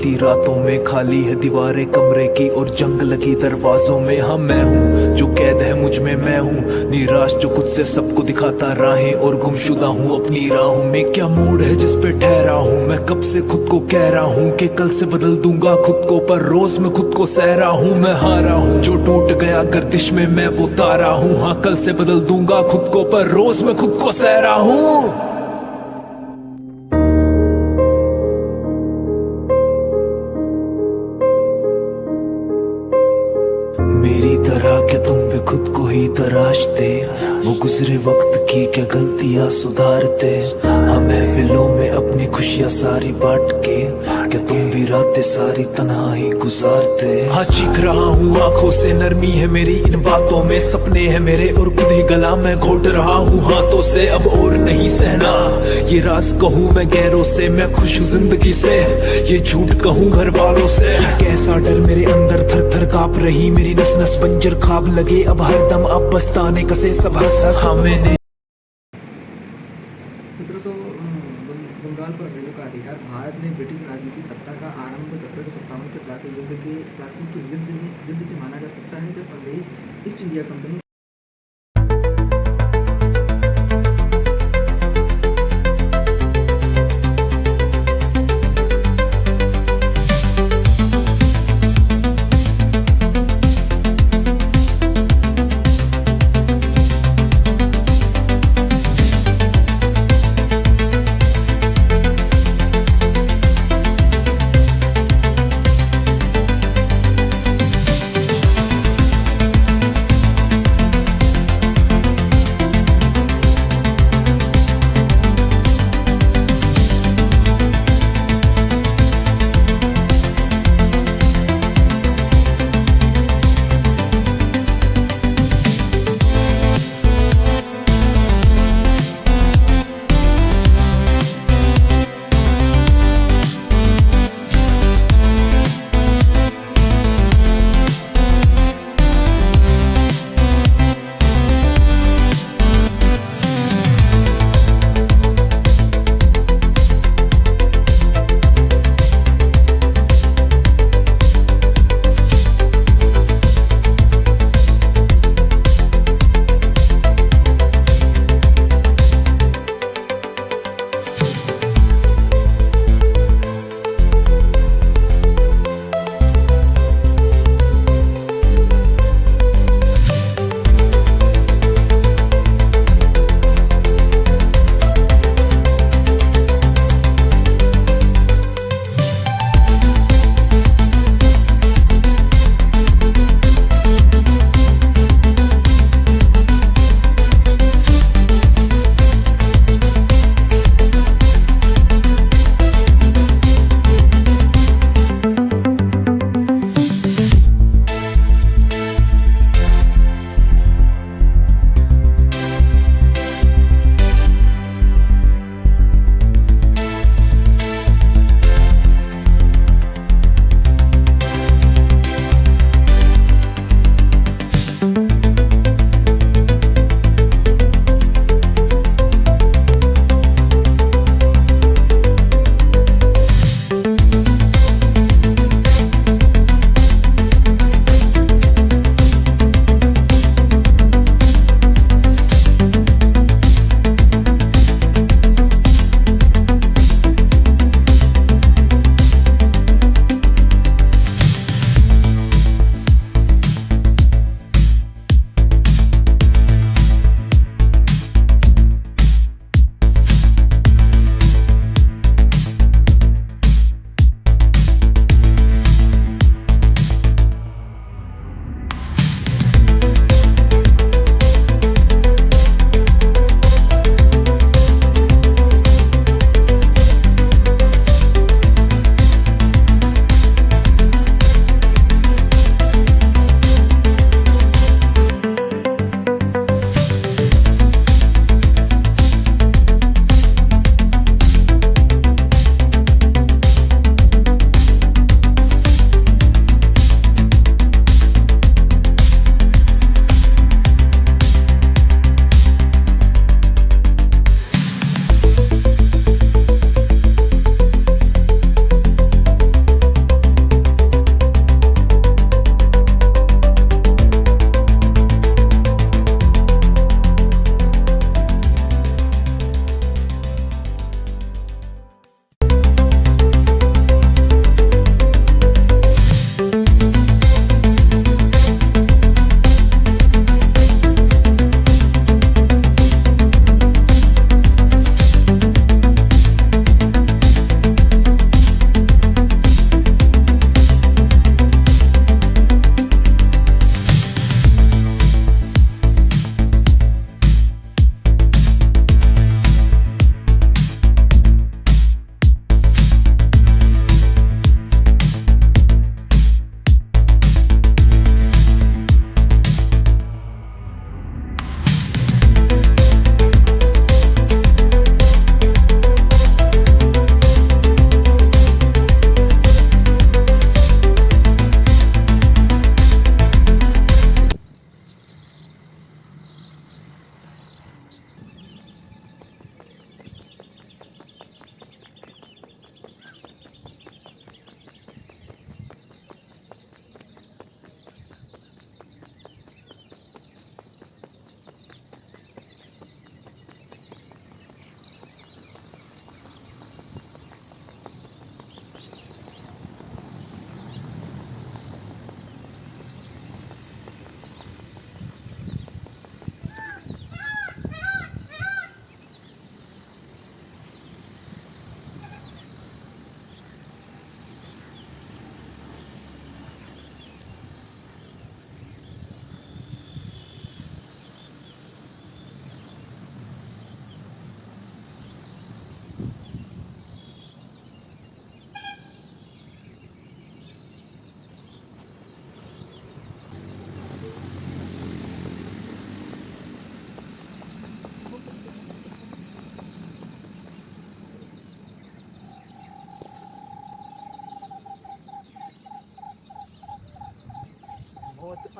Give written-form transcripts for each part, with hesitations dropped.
बीती रातों में, खाली है दीवारें कमरे की और जंग लगी दरवाजों में। हाँ मैं हूँ जो कैद है मुझ में, मैं हूँ निराश जो खुद से सबको दिखाता राहें, और गुमशुदा हूँ अपनी राहों में। क्या मूड है जिस पे ठहरा हूँ मैं, कब से खुद को कह रहा हूँ कि कल से बदल दूंगा खुद को, पर रोज मैं खुद को सह रहा हूँ। मैं हारा हूँ जो टूट गया गर्दिश में, मैं वो तारा हूँ। हाँ कल से बदल दूंगा खुद को, पर रोज मैं खुद को सह रहा हूँ। मेरी तरह क्या तुम भी खुद को ही तराशते, वो गुजरे वक्त की क्या गलतियां सुधारते। हम महफिलों में अपनी खुशियां सारी बांट के, क्या तुम भी रातें सारी तन्हाई गुजारते। हाँ चीख रहा हूँ आंखों से, नरमी है मेरी इन बातों में, सपने हैं मेरे और खुद ही गला मैं घोट रहा हूँ हाथों से। अब और नहीं सहना ये राज कहूँ मैं गैरों से, मैं खुश हूँ जिंदगी से ये झूठ कहूँ घर वालों से। कैसा डर मेरे अंदर थर थर कांप रही मेरी नस नस, बंजर ख्वाब लगे अब हरदम, अब बस्ताने कसे सब हंस हंस। हाँ मैंने 1700 बंगाल पर अंग्रेजों का अधिकार, भारत में ब्रिटिश राजनीतिक सत्ता का आरंभ 1757 के प्लासी युद्ध से माना जा सकता है, जब अंग्रेज ईस्ट इंडिया कंपनी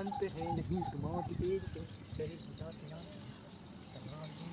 अंत है नहीं तुम्हारी तेज पे चले जाते ना तराजू।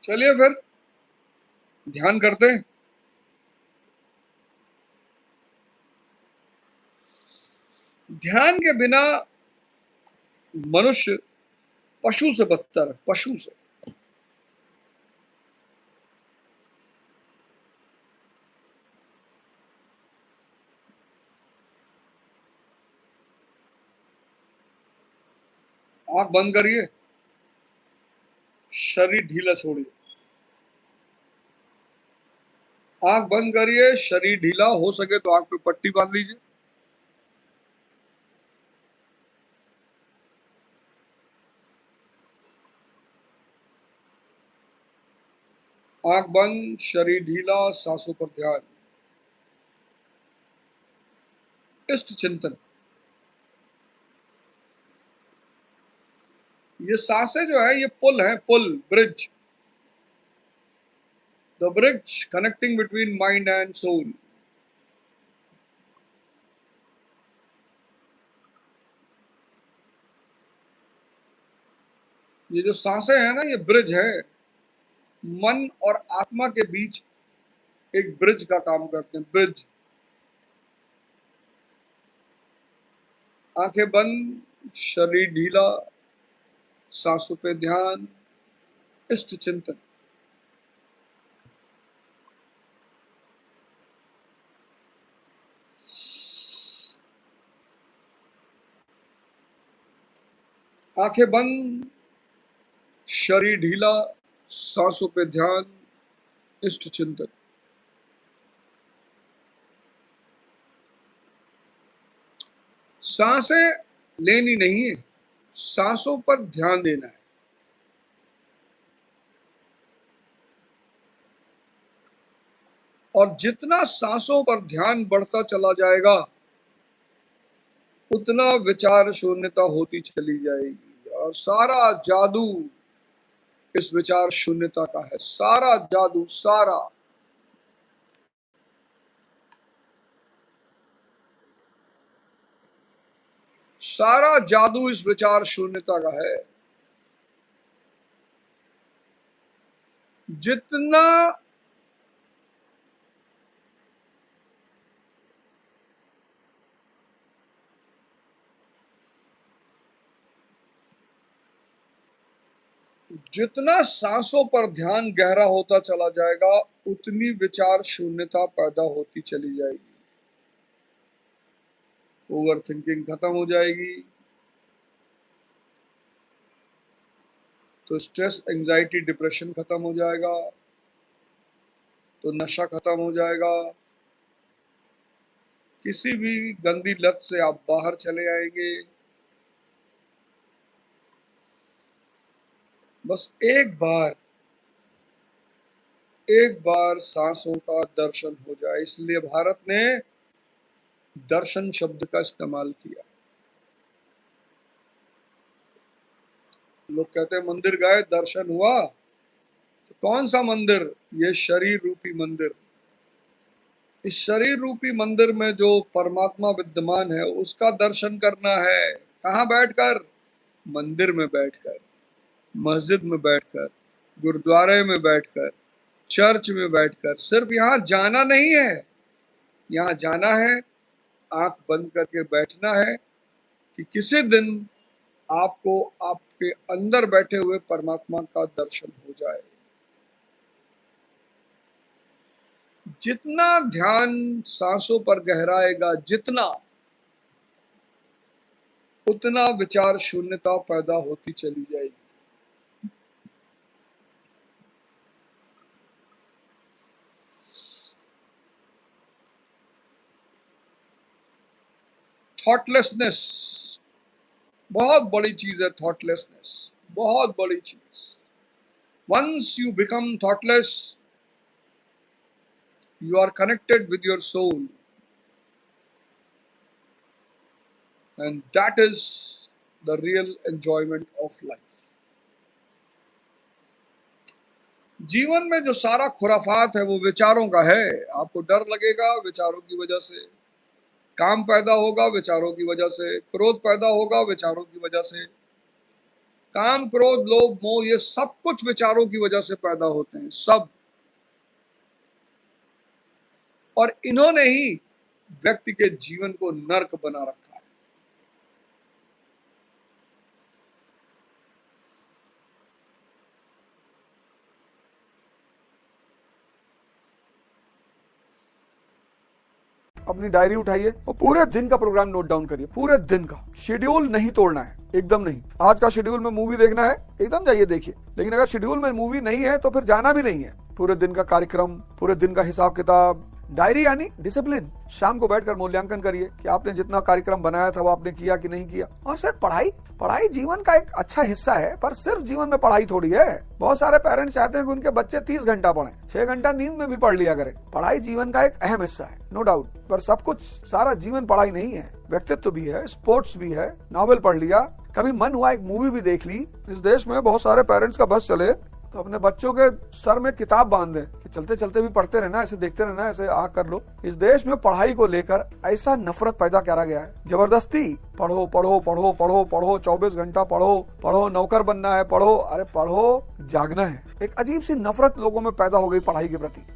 चलिए फिर ध्यान करते हैं। ध्यान के बिना मनुष्य पशु से बदतर है, पशु से। आंख बंद करिए, शरीर ढीला छोड़िए। आंख बंद करिए, शरीर ढीला, हो सके तो आंख पे पट्टी बांध लीजिए। आंख बंद, शरीर ढीला, सांसों पर ध्यान, इष्ट चिंतन। ये सांसें जो है ये पुल है, पुल, bridge, the bridge connecting between mind and soul. ये जो सांसें हैं ना, ये ब्रिज है, मन और आत्मा के बीच एक ब्रिज का काम करते हैं, ब्रिज। आंखें बंद, शरीर ढीला, सांसों पे ध्यान, इष्ट चिंतन। आंखें बंद, शरीर ढीला, सांसों पे ध्यान, इष्ट चिंतन। सांसें लेनी नहीं है, सांसों पर ध्यान देना है। और जितना सांसों पर ध्यान बढ़ता चला जाएगा उतना विचार शून्यता होती चली जाएगी, और सारा जादू इस विचार शून्यता का है, सारा जादू, सारा जादू इस विचार शून्यता का है। जितना जितना सांसों पर ध्यान गहरा होता चला जाएगा उतनी विचार शून्यता पैदा होती चली जाएगी। ओवर थिंकिंग खत्म हो जाएगी, तो स्ट्रेस, एंजाइटी, डिप्रेशन खत्म हो जाएगा, तो नशा खत्म हो जाएगा, किसी भी गंदी लत से आप बाहर चले आएंगे। बस एक बार सांसों का दर्शन हो जाए, इसलिए भारत ने दर्शन शब्द का इस्तेमाल किया। लोग कहते हैं मंदिर गए, दर्शन हुआ, तो कौन सा मंदिर? ये शरीर रूपी मंदिर। इस शरीर रूपी मंदिर में जो परमात्मा विद्यमान है उसका दर्शन करना है। कहाँ बैठकर? मंदिर में बैठकर, मस्जिद में बैठकर, गुरुद्वारे में बैठकर, चर्च में बैठकर। सिर्फ यहाँ जाना नहीं है, यहाँ जाना है, आंख बंद करके बैठना है कि किसी दिन आपको आपके अंदर बैठे हुए परमात्मा का दर्शन हो जाए। जितना ध्यान सांसों पर गहराएगा, उतना विचार शून्यता पैदा होती चली जाएगी। थॉटलेसनेस बहुत बड़ी चीज है, थॉटलेसनेस बहुत बड़ी चीज। Once you become thoughtless, You are connected with your soul. And that is the real enjoyment of life. जीवन में जो सारा खुराफात है वो विचारों का है। आपको डर लगेगा विचारों की वजह से, काम पैदा होगा विचारों की वजह से, क्रोध पैदा होगा विचारों की वजह से। काम, क्रोध, लोभ, मोह ये सब कुछ विचारों की वजह से पैदा होते हैं, सब। और इन्होंने ही व्यक्ति के जीवन को नर्क बना रखा है। अपनी डायरी उठाइए और पूरे दिन का प्रोग्राम नोट डाउन करिए, पूरे दिन का। शेड्यूल नहीं तोड़ना है, एकदम नहीं। आज का शेड्यूल में मूवी देखना है, एकदम जाइए देखिए, लेकिन अगर शेड्यूल में मूवी नहीं है तो फिर जाना भी नहीं है। पूरे दिन का कार्यक्रम, पूरे दिन का हिसाब किताब, डायरी यानी डिसिप्लिन। शाम को बैठकर मूल्यांकन करिए कि आपने जितना कार्यक्रम बनाया था वो आपने किया कि नहीं किया। और सिर्फ पढ़ाई जीवन का एक अच्छा हिस्सा है, पर सिर्फ जीवन में पढ़ाई थोड़ी है। बहुत सारे पेरेंट्स चाहते हैं कि उनके बच्चे 30 घंटा पढ़ें, 6 घंटा नींद में भी पढ़ लिया करें। पढ़ाई जीवन का एक अहम हिस्सा है, नो डाउट, पर सब कुछ, सारा जीवन पढ़ाई नहीं है। व्यक्तित्व भी है, स्पोर्ट्स भी है, नॉवेल पढ़ लिया, कभी मन हुआ एक मूवी भी देख ली। इस देश में बहुत सारे पेरेंट्स का बस चले तो अपने बच्चों के सर में किताब बांध दें कि चलते चलते भी पढ़ते रहना, ऐसे देखते रहना, ऐसे आग कर लो। इस देश में पढ़ाई को लेकर ऐसा नफरत पैदा करा गया है, जबरदस्ती पढ़ो पढ़ो पढ़ो पढ़ो पढ़ो, 24 घंटा पढ़ो, नौकर बनना है, पढ़ो। अरे पढ़ो, जागना है। एक अजीब सी नफरत लोगों में पैदा हो गई पढ़ाई के प्रति।